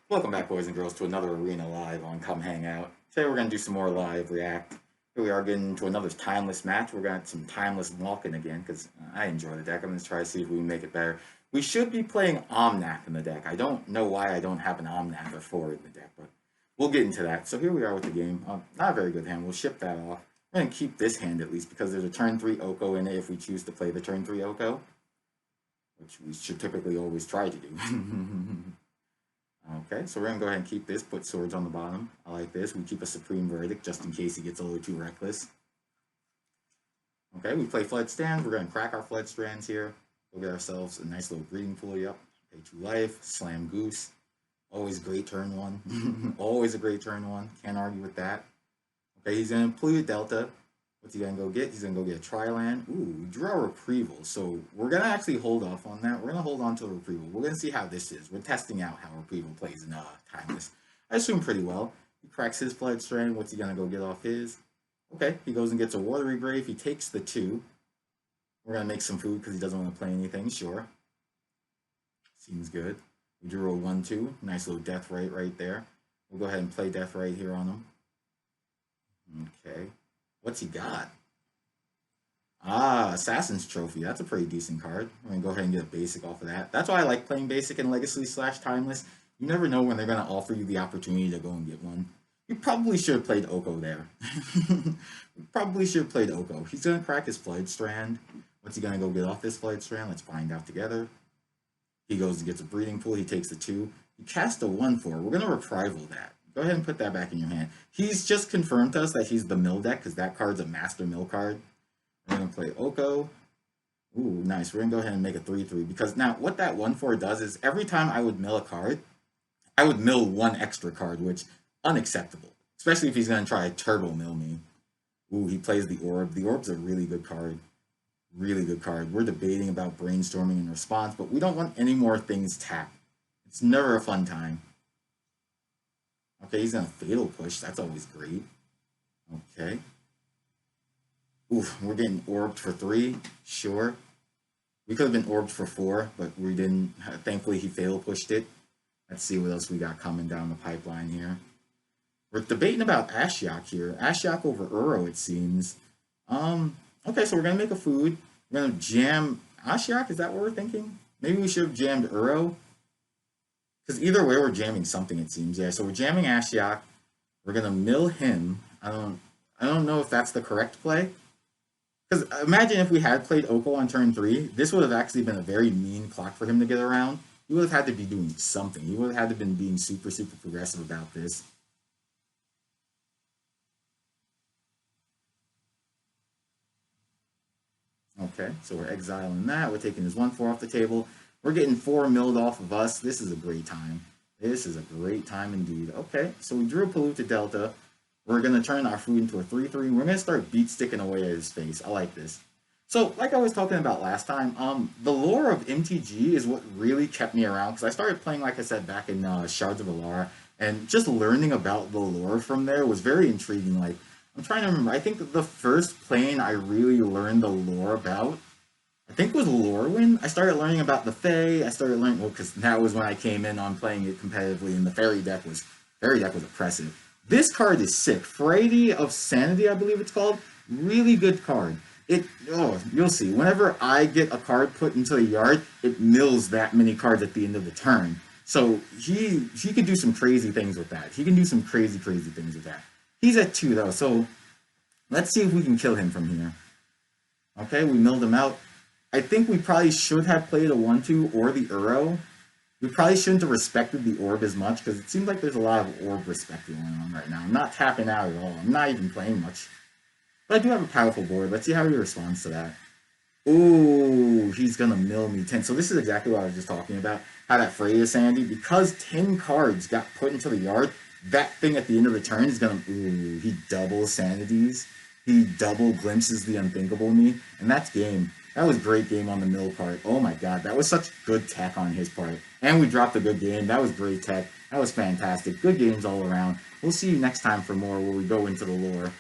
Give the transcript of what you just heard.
Welcome back, boys and girls, to another Arena Live on Come Hang Out. Today we're going to do some more live react. Here we are getting into another timeless match. We're going to some timeless walking again, because I enjoy the deck. I'm going to try to see if we can make it better. We should be playing Omnath in the deck. I don't know why I don't have an Omnath or 4 in the deck, but we'll get into that. So here we are with the game. Not a very good hand. We'll ship that off. We're going to keep this hand at least, because there's a turn 3 Oko in it if we choose to play the turn 3 Oko, which we should typically always try to do. Okay, so we're going to go ahead and keep this, put swords on the bottom. I like this. We keep a Supreme Verdict just in case he gets a little too reckless. Okay, we play Flood Stand. We're going to crack our Flood Strands here. We'll get ourselves a nice little Breeding Pool. Yep. Pay 2 life, Slam Goose. Always great turn 1. Always a great turn 1. Can't argue with that. Okay, he's going to include Delta. What's he going to go get? He's going to go get a Tri-Land. Ooh, we draw a Reprieval. So we're going to actually hold off on that. We're going to hold on to the Reprieval. We're going to see how this is. We're testing out how Reprieval plays in Timeless. I assume pretty well. He cracks his Flood Strand. What's he going to go get off his? Okay, he goes and gets a Watery Grave. He takes the 2. We're going to make some food because he doesn't want to play anything. Sure. Seems good. We drew a 1-2. Nice little Death right there. We'll go ahead and play Death Right here on him. Okay. What's he got? Ah, Assassin's Trophy. That's a pretty decent card. We're going to go ahead and get a basic off of that. That's why I like playing basic in Legacy/Timeless. You never know when they're going to offer you the opportunity to go and get one. You probably should have played Oko there. You probably should have played Oko. He's going to crack his Flood Strand. What's he going to go get off this Flood Strand? Let's find out together. He goes and gets a Breeding Pool. He takes the 2. He casts a 1-4. We're going to Reprieval that. Go ahead and put that back in your hand. He's just confirmed to us that he's the mill deck, because that card's a master mill card. We're going to play Oko. Ooh, nice. We're going to go ahead and make a 3-3, because now what that 1-4 does is every time I would mill a card, I would mill 1 extra card, which unacceptable. Especially if he's going to try to turbo mill me. Ooh, he plays the Orb. The Orb's a really good card. Really good card. We're debating about brainstorming in response, but we don't want any more things tapped. It's never a fun time. Okay, he's going to Fatal Push. That's always great. Okay. Oof, we're getting orbed for 3. Sure. We could have been orbed for 4, but we didn't. Thankfully, he Fatal Pushed it. Let's see what else we got coming down the pipeline here. We're debating about Ashiok here. Ashiok over Uro, it seems. Okay, so we're going to make a food. We're going to jam Ashiok. Is that what we're thinking? Maybe we should have jammed Uro. Because either way, we're jamming something, it seems. Yeah, so we're jamming Ashiok. We're going to mill him. I don't know if that's the correct play. Because imagine if we had played Oko on turn 3. This would have actually been a very mean clock for him to get around. He would have had to be doing something. He would have had to been being super progressive about this. Okay, so we're exiling that. We're taking his 1-4 off the table. We're getting 4 milled off of us. This is a great time. This is a great time indeed. Okay, so we drew a Polluted Delta. We're going to turn our food into a 3-3. We're going to start beat sticking away at his face. I like this. So, like I was talking about last time, the lore of MTG is what really kept me around. Because I started playing, like I said, back in Shards of Alara. And just learning about the lore from there was very intriguing. Like, I'm trying to remember. I think the first plane I really learned the lore about, I think, was Lorwyn. I started learning about the Fae. I started learning, well, because that was when I came in on playing it competitively, and the Fairy deck was oppressive. This card is sick. Variety of Sanity, I believe it's called. Really good card. You'll see. Whenever I get a card put into the yard, it mills that many cards at the end of the turn. So he can do some crazy things with that. He can do some crazy things with that. He's at 2 though, so let's see if we can kill him from here. Okay, we milled him out. I think we probably should have played a 1-2 or the Uro. We probably shouldn't have respected the Orb as much, because it seems like there's a lot of Orb respect going on right now. I'm not tapping out at all. I'm not even playing much. But I do have a powerful board. Let's see how he responds to that. Ooh, he's going to mill me 10. So this is exactly what I was just talking about. How that Freya Sandy, because 10 cards got put into the yard, that thing at the end of the turn is going to, ooh, he double sanities. He double glimpses the unthinkable me. And that's game. That was great game on the mill part. Oh my god, that was such good tech on his part. And we dropped a good game. That was great tech. That was fantastic. Good games all around. We'll see you next time for more where we go into the lore.